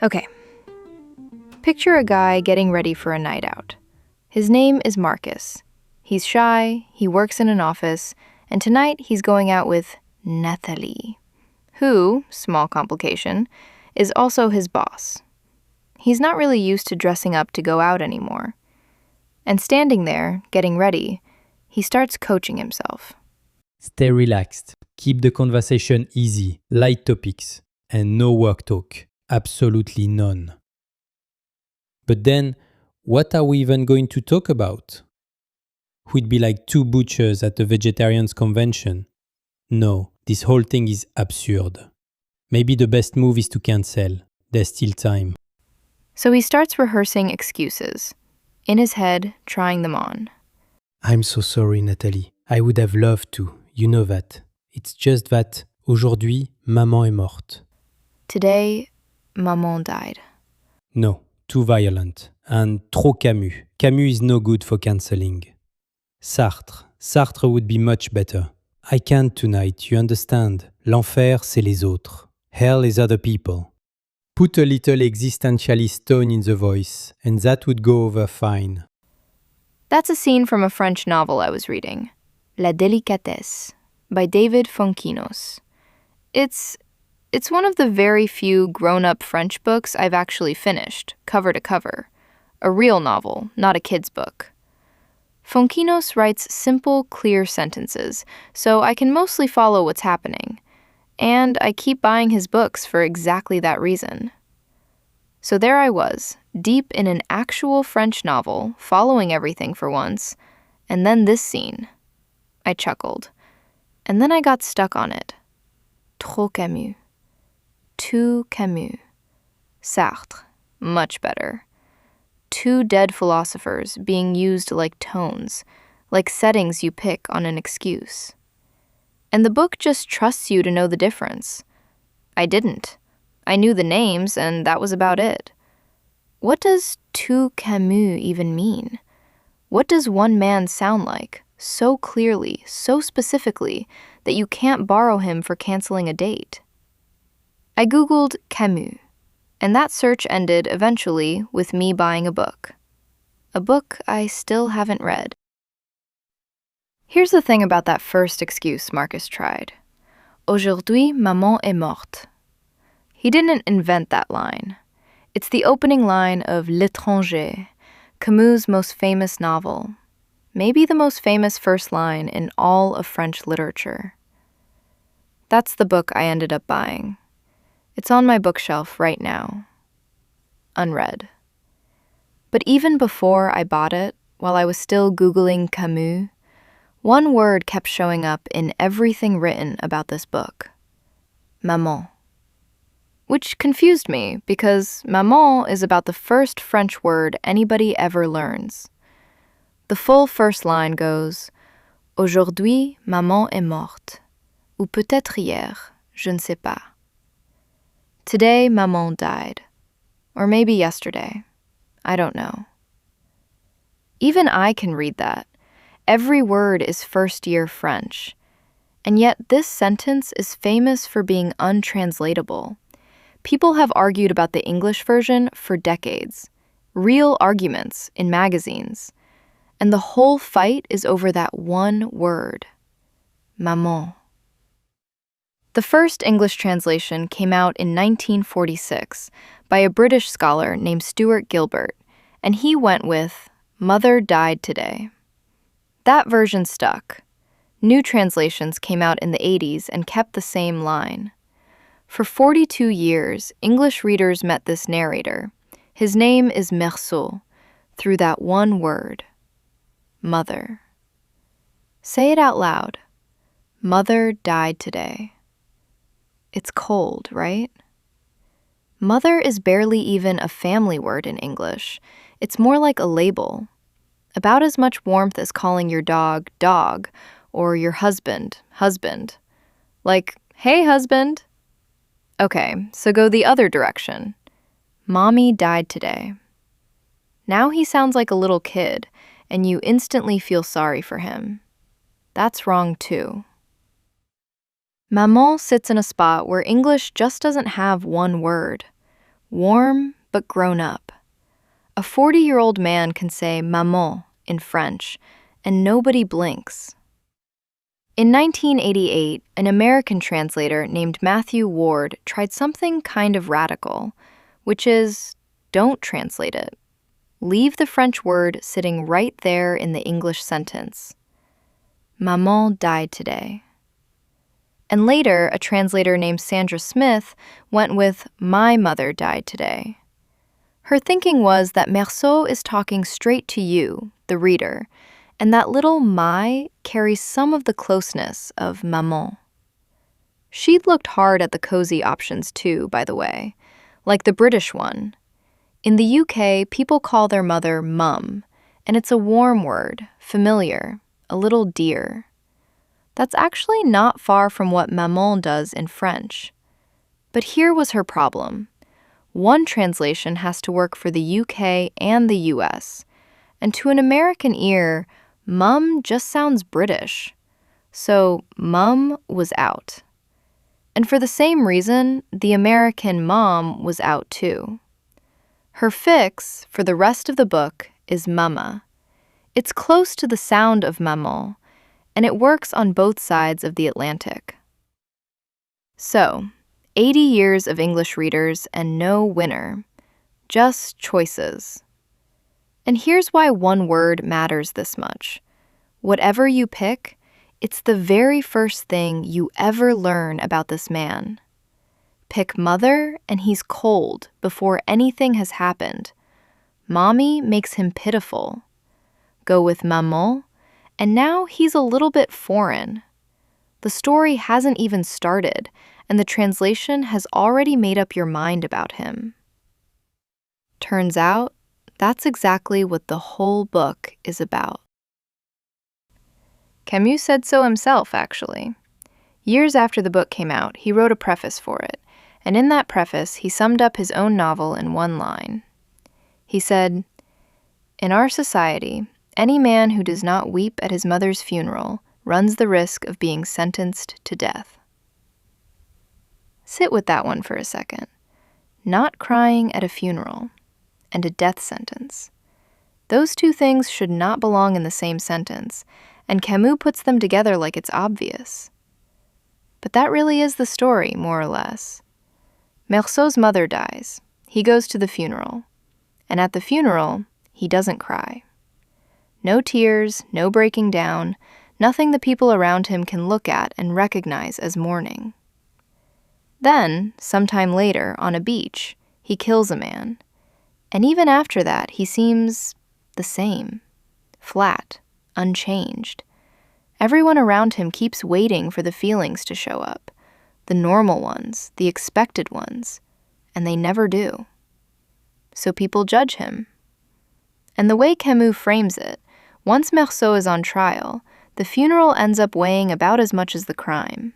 Okay. Picture a guy getting ready for a night out. His name is Marcus. He's shy, he works in an office, and tonight he's going out with Nathalie, who, small complication, is also his boss. He's not really used to dressing up to go out anymore. And standing there, getting ready, he starts coaching himself. Stay relaxed. Keep the conversation easy, light topics, and no work talk. Absolutely none. But then, what are we even going to talk about? We'd be like two butchers at a vegetarians convention. No, this whole thing is absurd. Maybe the best move is to cancel. There's still time. So he starts rehearsing excuses, in his head, trying them on. I'm so sorry, Nathalie. I would have loved to. You know that. It's just that, aujourd'hui, maman est morte. Today, maman died. No, too violent. And Trop Camus. Camus is no good for cancelling. Sartre would be much better. I can't tonight, you understand. L'enfer, c'est les autres. Hell is other people. Put a little existentialist tone in the voice, and that would go over fine. That's a scene from a French novel I was reading, La Délicatesse, by David Fonquinos. It's one of the very few grown-up French books I've actually finished, cover to cover. A real novel, not a kid's book. Fonquinos writes simple, clear sentences, so I can mostly follow what's happening. And I keep buying his books for exactly that reason. So there I was, deep in an actual French novel, following everything for once, and then this scene. I chuckled. And then I got stuck on it. Trop Camus. Too Camus. Sartre. Much better. Two dead philosophers being used like tones, like settings you pick on an excuse. And the book just trusts you to know the difference. I didn't. I knew the names, and that was about it. What does Tout Camus even mean? What does one man sound like, so clearly, so specifically, that you can't borrow him for canceling a date? I Googled Camus, and that search ended eventually with me buying a book. A book I still haven't read. Here's the thing about that first excuse Marcus tried. Aujourd'hui, maman est morte. He didn't invent that line. It's the opening line of L'Étranger, Camus' most famous novel. Maybe the most famous first line in all of French literature. That's the book I ended up buying. It's on my bookshelf right now. Unread. But even before I bought it, while I was still Googling Camus, one word kept showing up in everything written about this book. Maman. Which confused me, because maman is about the first French word anybody ever learns. The full first line goes, Aujourd'hui, maman est morte. Ou peut-être hier, je ne sais pas. Today, maman died. Or maybe yesterday. I don't know. Even I can read that. Every word is first-year French. And yet this sentence is famous for being untranslatable. People have argued about the English version for decades. Real arguments in magazines. And the whole fight is over that one word. Maman. The first English translation came out in 1946 by a British scholar named Stuart Gilbert, and he went with, Mother died today. That version stuck. New translations came out in the 80s and kept the same line. For 42 years, English readers met this narrator. His name is Meursault, through that one word. Mother. Say it out loud. Mother died today. It's cold, right? Mother is barely even a family word in English. It's more like a label. About as much warmth as calling your dog, dog, or your husband, husband. Like, hey, husband. Okay, so go the other direction. Mommy died today. Now he sounds like a little kid, and you instantly feel sorry for him. That's wrong too. Maman sits in a spot where English just doesn't have one word. warm but grown up. A 40-year-old man can say maman in French, and nobody blinks. In 1988, an American translator named Matthew Ward tried something kind of radical, which is, don't translate it. Leave the French word sitting right there in the English sentence. Maman died today. And later, a translator named Sandra Smith went with my mother died today. Her thinking was that Meursault is talking straight to you, the reader, and that little my carries some of the closeness of maman. She'd looked hard at the cozy options too, by the way, like the British one. In the UK, people call their mother mum, and it's a warm word, familiar, a little dear. That's actually not far from what maman does in French. But here was her problem. One translation has to work for the UK and the US, and to an American ear, mum just sounds British. So mum was out. And for the same reason, the American mom was out too. Her fix for the rest of the book is mama. It's close to the sound of maman, and it works on both sides of the Atlantic. So, 80 years of English readers and no winner, just choices. And here's why one word matters this much. Whatever you pick, it's the very first thing you ever learn about this man. Pick mother, and he's cold before anything has happened. Mommy makes him pitiful. Go with maman, and now he's a little bit foreign. The story hasn't even started, and the translation has already made up your mind about him. Turns out, that's exactly what the whole book is about. Camus said so himself, actually. Years after the book came out, he wrote a preface for it, and in that preface, he summed up his own novel in one line. He said, "In our society, any man who does not weep at his mother's funeral runs the risk of being sentenced to death." Sit with that one for a second. Not crying at a funeral and a death sentence. Those two things should not belong in the same sentence, and Camus puts them together like it's obvious. But that really is the story, more or less. Meursault's mother dies. He goes to the funeral. And at the funeral, he doesn't cry. No tears, no breaking down, nothing the people around him can look at and recognize as mourning. Then, sometime later, on a beach, he kills a man. And even after that, he seems the same, flat, unchanged. Everyone around him keeps waiting for the feelings to show up, the normal ones, the expected ones, and they never do. So people judge him. And the way Camus frames it, once Meursault is on trial, the funeral ends up weighing about as much as the crime.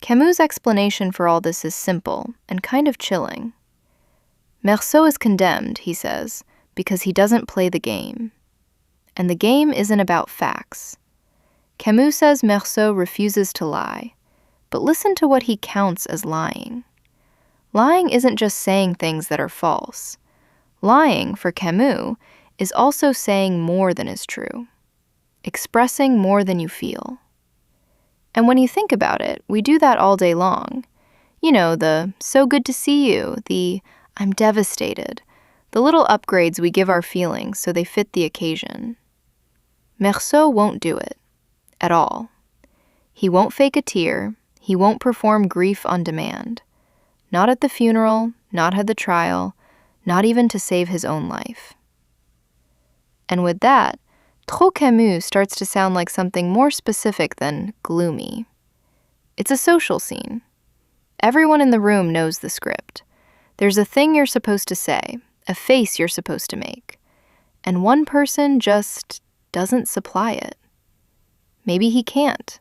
Camus' explanation for all this is simple and kind of chilling. Meursault is condemned, he says, because he doesn't play the game. And the game isn't about facts. Camus says Meursault refuses to lie, but listen to what he counts as lying. Lying isn't just saying things that are false. Lying, for Camus, is also saying more than is true, expressing more than you feel. And when you think about it, we do that all day long. You know, the "so good to see you," the "I'm devastated," the little upgrades we give our feelings so they fit the occasion. Meursault won't do it, at all. He won't fake a tear, he won't perform grief on demand. Not at the funeral, not at the trial, not even to save his own life. And with that, Trop Camus starts to sound like something more specific than gloomy. It's a social scene. Everyone in the room knows the script. There's a thing you're supposed to say, a face you're supposed to make, and one person just doesn't supply it. Maybe he can't.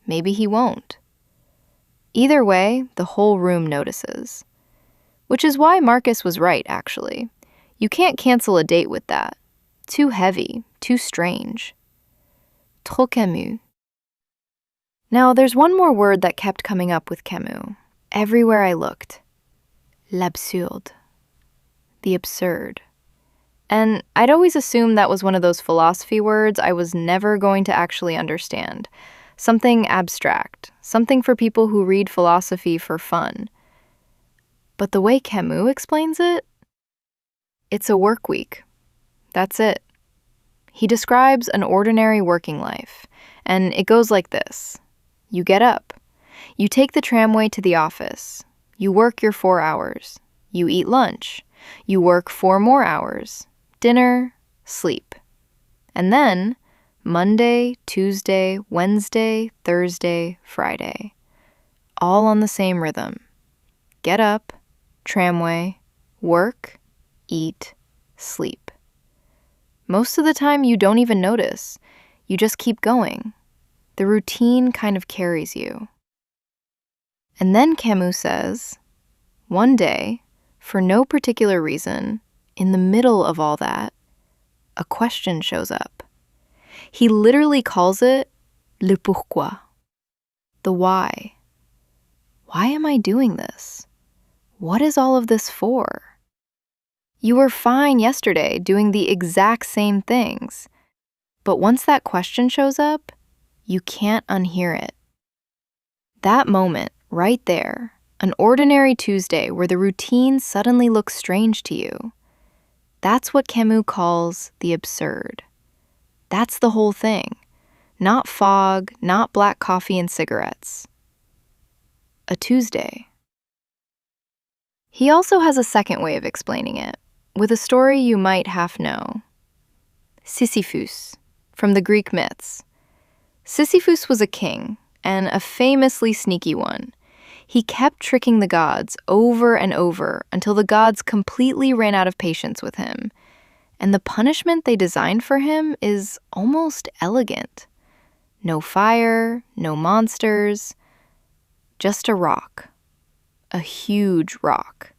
Maybe he won't. Either way, the whole room notices. Which is why Marcus was right, actually. You can't cancel a date with that. Too heavy, too strange. Trop Camus. Now, there's one more word that kept coming up with Camus, everywhere I looked. l'absurde, the absurd. And I'd always assumed that was one of those philosophy words I was never going to actually understand. Something abstract, something for people who read philosophy for fun. But the way Camus explains it, it's a work week. That's it. He describes an ordinary working life, and it goes like this. You get up. You take the tramway to the office. You work your 4 hours. You eat lunch. You work 4 more hours. Dinner, sleep. And then, Monday, Tuesday, Wednesday, Thursday, Friday. All on the same rhythm. Get up, tramway, work, eat, sleep. Most of the time you don't even notice. You just keep going. The routine kind of carries you. And then Camus says, one day, for no particular reason, in the middle of all that, a question shows up. He literally calls it le pourquoi, the why. Why am I doing this? What is all of this for? You were fine yesterday doing the exact same things, but once that question shows up, you can't unhear it. That moment, right there, an ordinary Tuesday where the routine suddenly looks strange to you, that's what Camus calls the absurd. That's the whole thing. Not fog, not black coffee and cigarettes. A Tuesday. He also has a second way of explaining it, with a story you might half know. Sisyphus, from the Greek myths. Sisyphus was a king, and a famously sneaky one. He kept tricking the gods over and over until the gods completely ran out of patience with him. And the punishment they designed for him is almost elegant. No fire, no monsters, just a rock. A huge rock.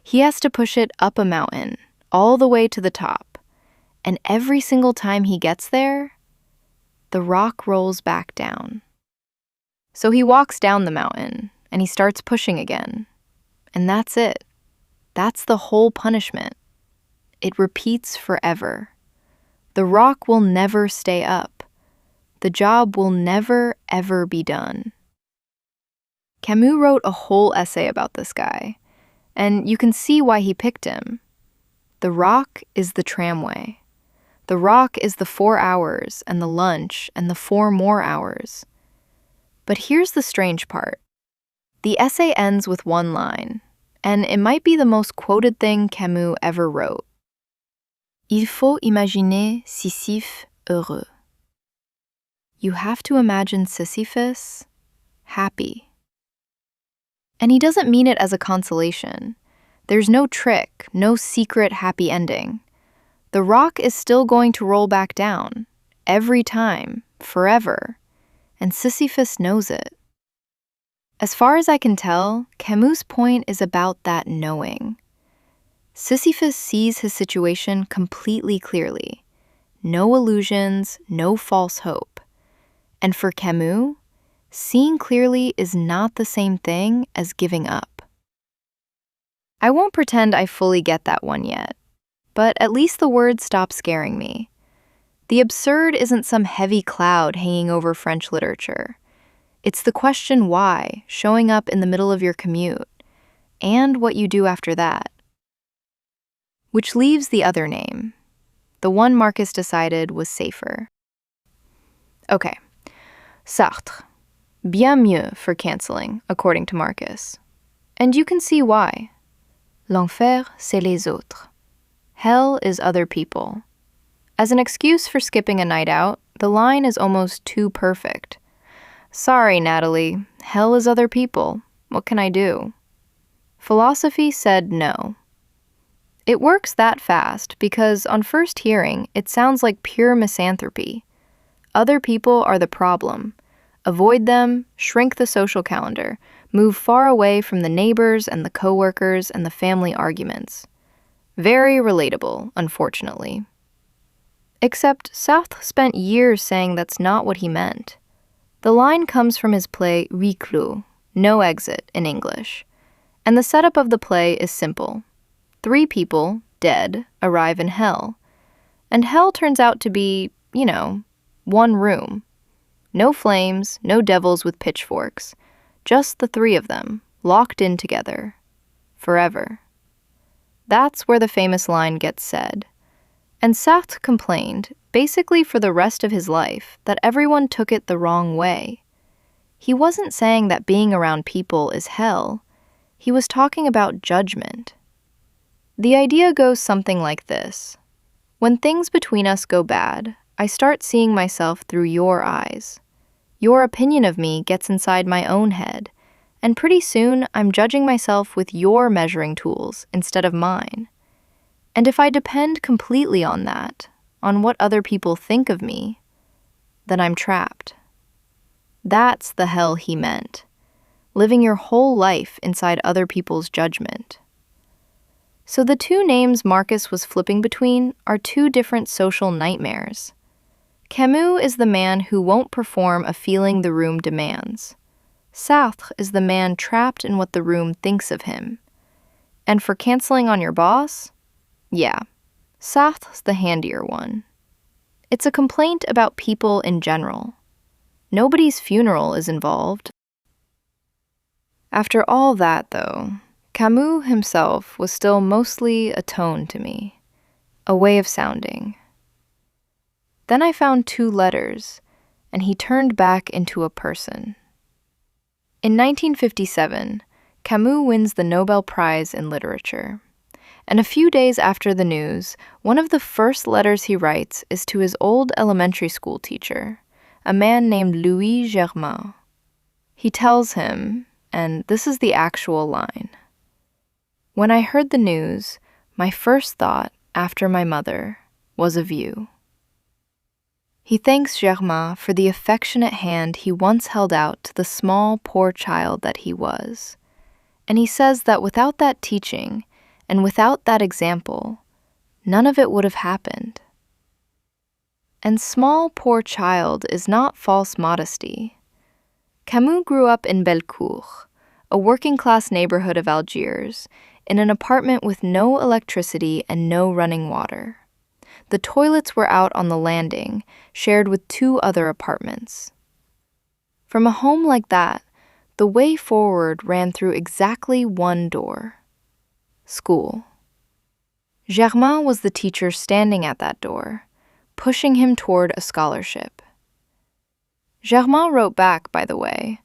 He has to push it up a mountain, all the way to the top. And every single time he gets there, the rock rolls back down. So he walks down the mountain, and he starts pushing again. And that's it. That's the whole punishment. It repeats forever. The rock will never stay up. The job will never, ever be done. Camus wrote a whole essay about this guy, and you can see why he picked him. The rock is the tramway. The rock is the 4 hours and the lunch and the 4 more hours. But here's the strange part. The essay ends with one line, and it might be the most quoted thing Camus ever wrote. Il faut imaginer Sisyphe heureux. You have to imagine Sisyphus happy. And he doesn't mean it as a consolation. There's no trick, no secret happy ending. The rock is still going to roll back down, every time, forever, and Sisyphus knows it. As far as I can tell, Camus' point is about that knowing. Sisyphus sees his situation completely clearly. No illusions, no false hope. And for Camus, seeing clearly is not the same thing as giving up. I won't pretend I fully get that one yet, but at least the word stopped scaring me. The absurd isn't some heavy cloud hanging over French literature. It's the question why showing up in the middle of your commute, and what you do after that. Which leaves the other name, the one Marcus decided was safer. Okay, Sartre. Bien mieux for canceling, according to Marcus. And you can see why. L'enfer, c'est les autres. Hell is other people. As an excuse for skipping a night out, the line is almost too perfect. Sorry, Natalie, hell is other people. What can I do? Philosophy said no. It works that fast because on first hearing, it sounds like pure misanthropy. Other people are the problem. Avoid them, shrink the social calendar, move far away from the neighbors and the coworkers and the family arguments. Very relatable, unfortunately. Except Sartre spent years saying that's not what he meant. The line comes from his play Reclus, No Exit in English. And the setup of the play is simple. 3 people, dead, arrive in hell. And hell turns out to be, one room. No flames, no devils with pitchforks. Just the 3 of them, locked in together. Forever. That's where the famous line gets said. And Sartre complained, basically for the rest of his life, that everyone took it the wrong way. He wasn't saying that being around people is hell. He was talking about judgment. The idea goes something like this. When things between us go bad, I start seeing myself through your eyes. Your opinion of me gets inside my own head, and pretty soon I'm judging myself with your measuring tools instead of mine. And if I depend completely on that, on what other people think of me, then I'm trapped. That's the hell he meant, living your whole life inside other people's judgment. So the 2 names Marcus was flipping between are 2 different social nightmares. Camus is the man who won't perform a feeling the room demands. Sartre is the man trapped in what the room thinks of him. And for canceling on your boss? Yeah, Sartre's the handier one. It's a complaint about people in general. Nobody's funeral is involved. After all that, though, Camus himself was still mostly a tone to me, a way of sounding. Then I found 2 letters, and he turned back into a person. In 1957, Camus wins the Nobel Prize in Literature. And a few days after the news, one of the first letters he writes is to his old elementary school teacher, a man named Louis Germain. He tells him, and this is the actual line, "When I heard the news, my first thought, after my mother, was of you." He thanks Germain for the affectionate hand he once held out to the small, poor child that he was. And he says that without that teaching, and without that example, none of it would have happened. And small, poor child is not false modesty. Camus grew up in Bellecour, a working-class neighborhood of Algiers, in an apartment with no electricity and no running water. The toilets were out on the landing, shared with 2 other apartments. From a home like that, the way forward ran through exactly 1 door. School. Germain was the teacher standing at that door, pushing him toward a scholarship. Germain wrote back, by the way,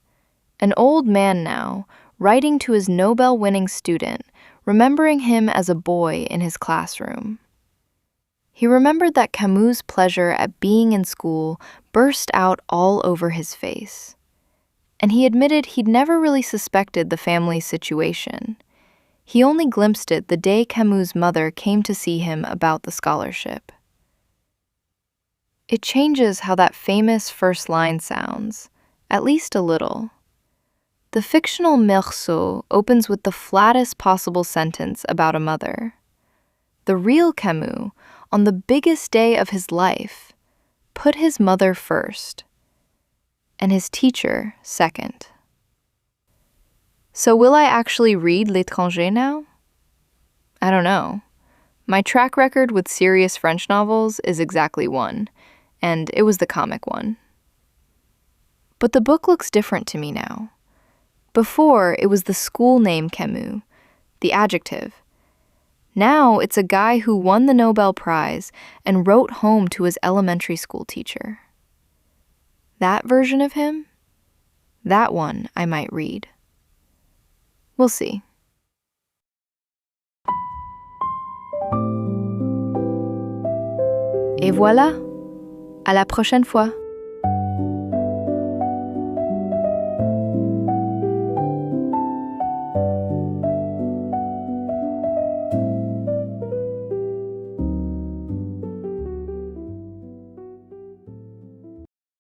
an old man now, writing to his Nobel-winning student, remembering him as a boy in his classroom. He remembered that Camus' pleasure at being in school burst out all over his face. And he admitted he'd never really suspected the family's situation. He only glimpsed it the day Camus' mother came to see him about the scholarship. It changes how that famous first line sounds, at least a little. The fictional Meursault opens with the flattest possible sentence about a mother. The real Camus, on the biggest day of his life, put his mother first, and his teacher second. So will I actually read L'Étranger now? I don't know. My track record with serious French novels is exactly 1, and it was the comic one. But the book looks different to me now. Before, it was the school name Camus, the adjective. Now it's a guy who won the Nobel Prize and wrote home to his elementary school teacher. That version of him? That one I might read. We'll see. Et voilà, à la prochaine fois.